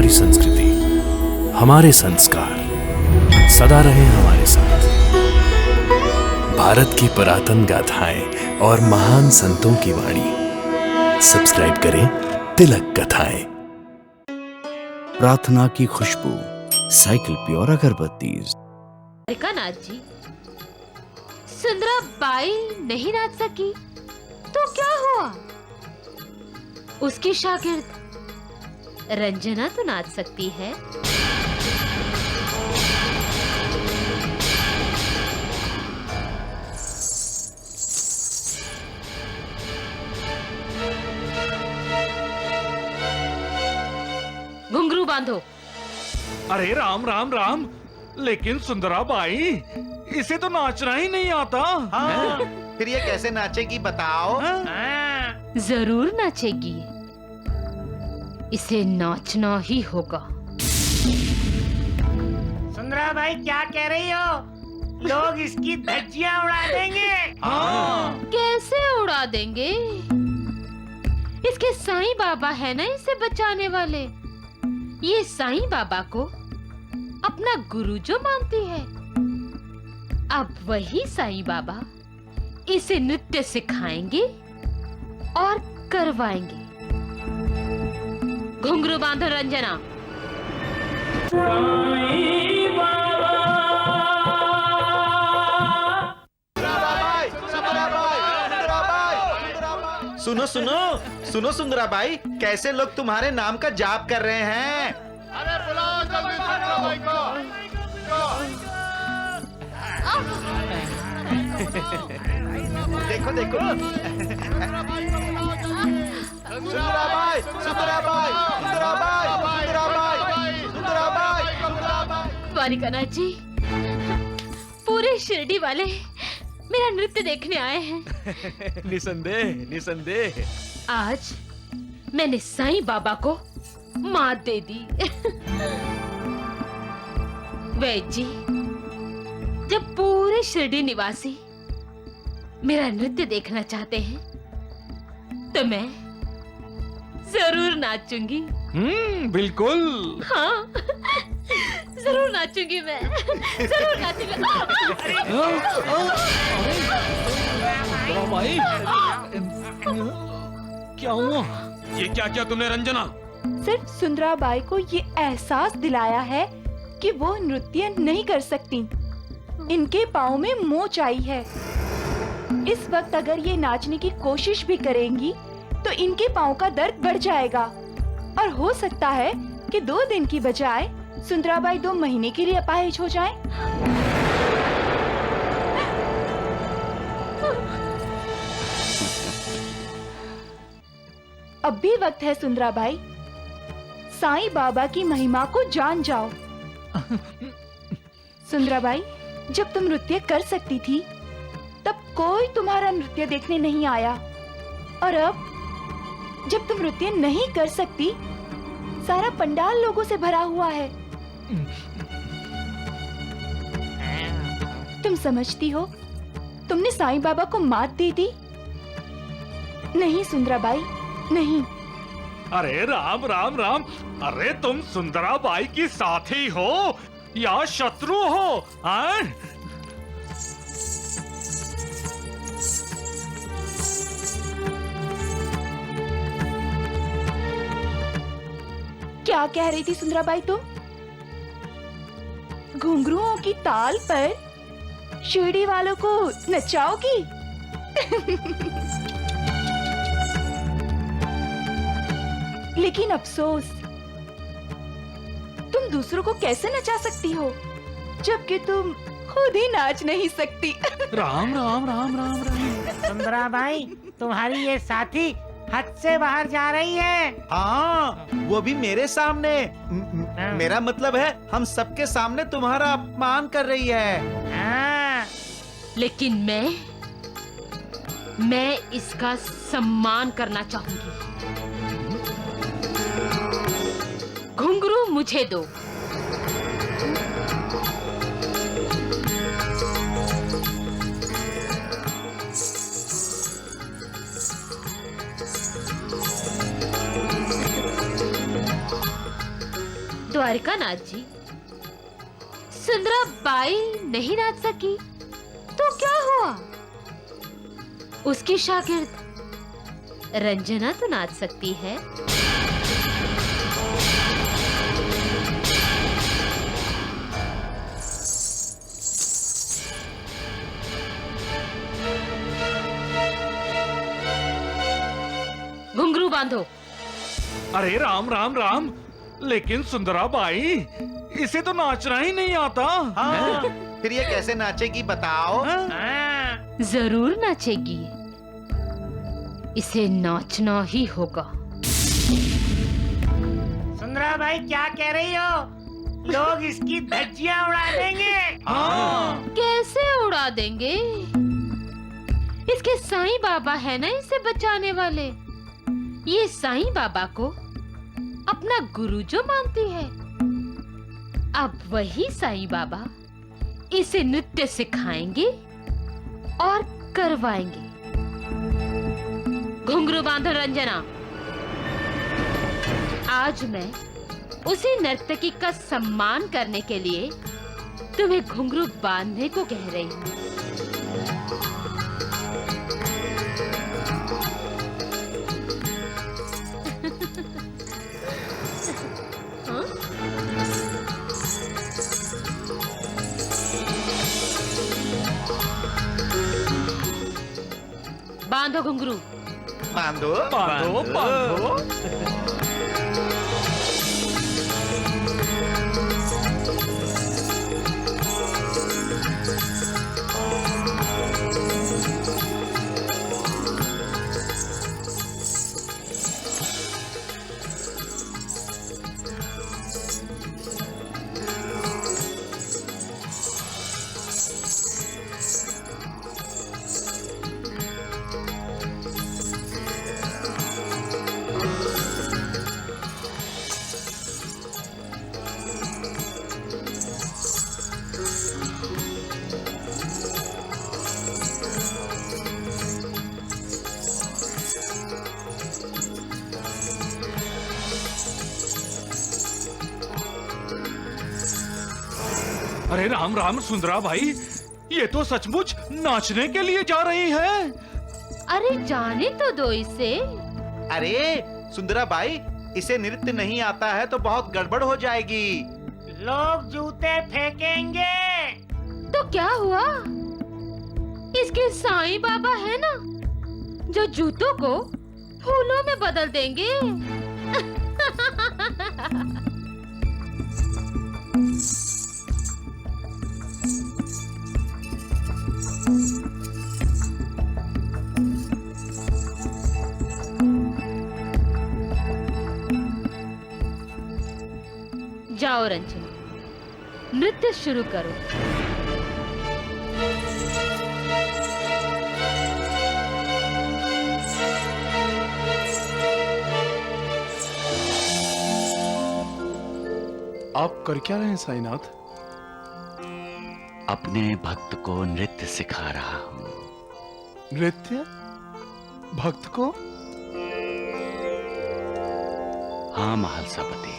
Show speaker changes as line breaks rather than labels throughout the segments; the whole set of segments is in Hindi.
हमारी संस्कृति, हमारे संस्कार सदा रहे हमारे साथ। भारत की पुरातन गाथाएं और महान संतों की वाणी। सब्सक्राइब करें तिलक कथाएं।
प्रार्थना की खुशबू, साइकिल प्योर अगरबत्ती।
नाथ जी, सुंदरा बाई नहीं नाच सकी तो क्या हुआ? उसकी शागिर्द रंजना तो नाच सकती है। घुंघरू बांधो।
अरे राम राम राम, लेकिन सुंदरा बाई, इसे तो नाचना ही नहीं आता।
हाँ, फिर ये कैसे नाचेगी बताओ?
जरूर नाचेगी, इसे नाचना ही होगा।
सुंदरा भाई क्या कह रही हो? लोग इसकी धज्जियां उड़ा देंगे।
कैसे उड़ा देंगे? इसके साईं बाबा है ना इसे बचाने वाले। ये साईं बाबा को अपना गुरु जो मानती है, अब वही साईं बाबा इसे नृत्य सिखाएंगे और करवाएंगे। घुंघरू बांधो रंजना।
सुनो सुनो सुनो सुंदरा बाई, कैसे लोग तुम्हारे नाम का जाप कर रहे हैं?
अरे बुलाओ जल्दी सुंदरा बाई को।
देखो देखो, सुंदरा बाई, सुंदरा बाई, सुंदरा बाई, सुंदरा बाई, सुंदरा बाई।
द्वारिकानाथ जी, पूरे शिरडी वाले मेरा नृत्य देखने आए हैं।
निसंदेह निसंदेह।
आज मैंने साईं बाबा को मात दे दी। वैद्य जी, जब पूरे शिरडी निवासी मेरा नृत्य देखना चाहते हैं तो मैं जरूर नाचूंगी।
बिल्कुल।
हाँ, जरूर नाचूंगी मैं, जरूर नाचूंगी।
भाई, क्या हुआ? ये क्या किया तुमने रंजना?
सिर्फ सुंदरा बाई को ये एहसास दिलाया है कि वो नृत्य नहीं कर सकती। इनके पाँव में मोच आई है। इस वक्त अगर ये नाचने की कोशिश भी करेंगी तो इनके पाँव का दर्द बढ़ जाएगा और हो सकता है कि 2 दिन की बजाय सुंदरा बाई 2 महीने के लिए अपाहिज हो जाएं। अब भी वक्त है सुंदरा बाई, साईं बाबा की महिमा को जान जाओ। सुंदरा बाई, जब तुम नृत्य कर सकती थी तब कोई तुम्हारा नृत्य देखने नहीं आया, और अब जब तुम नृत्य नहीं कर सकती, सारा पंडाल लोगों से भरा हुआ है। तुम समझती हो तुमने साईं बाबा को मात दे दी? नहीं सुंदरा बाई, नहीं।
अरे राम राम राम, अरे तुम सुंदरा बाई की साथी हो या शत्रु हो?
क्या कह रही थी सुंदरा बाई तुम? घुंघरुओं की ताल पर शिरडी वालों को नचाओगी? लेकिन अफसोस, तुम दूसरों को कैसे नचा सकती हो जबकि तुम खुद ही नाच नहीं सकती?
राम राम राम राम राम।
सुंदरा बाई, तुम्हारी ये साथी हद से बाहर जा रही है।
हाँ, वो भी मेरे सामने। मेरा मतलब है हम सबके सामने तुम्हारा अपमान कर रही है।
लेकिन मैं इसका सम्मान करना चाहूंगी। घुंघरू मुझे दो। द्वारिकानाथ जी, सुंदरा बाई नहीं नाच सकी तो क्या हुआ? उसकी शागिर्द रंजना तो नाच सकती है। घुंघरू बांधो।
अरे राम राम राम, लेकिन सुंदरा बाई, इसे तो नाचना ही नहीं आता।
हाँ, फिर ये कैसे नाचेगी बताओ?
हाँ,
जरूर नाचेगी, इसे नाचना ही होगा।
सुंदरा भाई क्या कह रही हो? लोग इसकी धज्जियां उड़ा देंगे।
हाँ।
कैसे उड़ा देंगे? इसके साईं बाबा है ना इसे बचाने वाले। ये साईं बाबा को अपना गुरु जो मानती है, अब वही साईं बाबा इसे नृत्य सिखाएंगे और करवाएंगे। घुंघरू बांधो रंजना। आज मैं उसी नर्तकी का सम्मान करने के लिए तुम्हें घुंघरू बांधने को कह रही हूँ। बांधो घुंघरू।
बांधो
बांधो बांधो। अरे राम राम सुंदरा भाई, ये तो सचमुच नाचने के लिए जा रही है।
अरे जाने तो दो इसे।
अरे सुंदरा बाई, इसे नृत्य नहीं आता है तो बहुत गड़बड़ हो जाएगी।
लोग जूते फेंकेंगे।
तो क्या हुआ? इसके साईं बाबा है ना, जो जूतों को फूलों में बदल देंगे। जाओ रंजना, नृत्य शुरू करो।
आप कर क्या रहे हैं साईनाथ?
अपने भक्त को नृत्य सिखा रहा हूँ।
नृत्य? भक्त को?
हाँ महालसापति।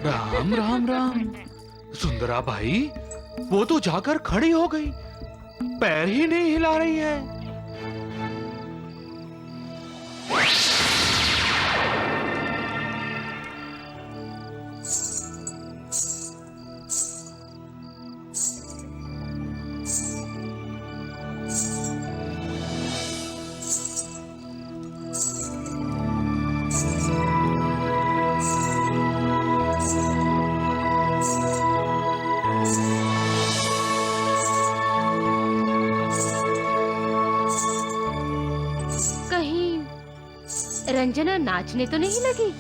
राम राम राम। सुंदरा भाई, वो तो जाकर खड़ी हो गई, पैर ही नहीं हिला रही है।
रंजना नाचने तो नहीं लगी?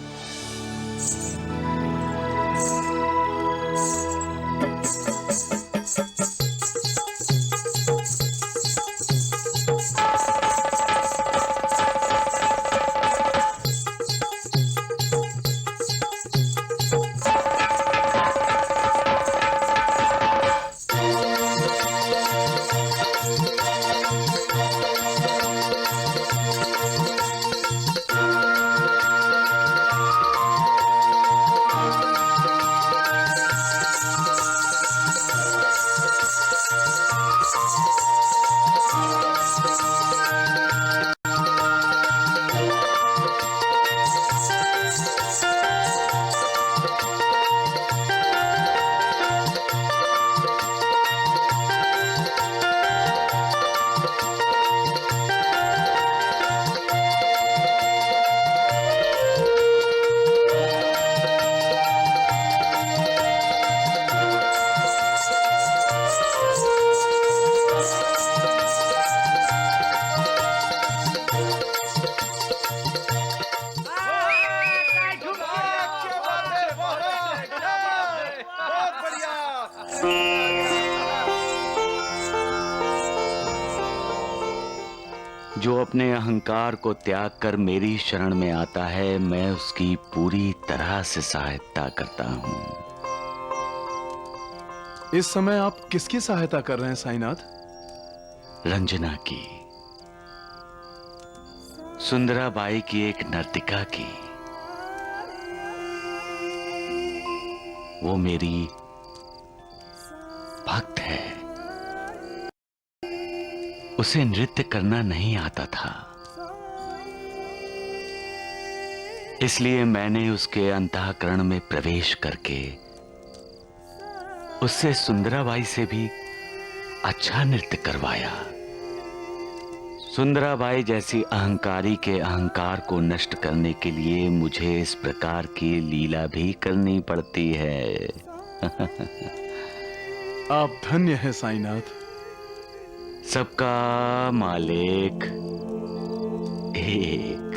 जो अपने अहंकार को त्याग कर मेरी शरण में आता है, मैं उसकी पूरी तरह से सहायता करता हूं।
इस समय आप किसकी सहायता कर रहे हैं साईनाथ?
रंजना की, सुंदराबाई की, एक नर्तिका की। वो मेरी भक्त है। उसे नृत्य करना नहीं आता था, इसलिए मैंने उसके अंतःकरण में प्रवेश करके उससे सुंदराबाई से भी अच्छा नृत्य करवाया। सुंदराबाई जैसी अहंकारी के अहंकार को नष्ट करने के लिए मुझे इस प्रकार की लीला भी करनी पड़ती है।
आप धन्य हैं साईनाथ।
सबका मालिक एक।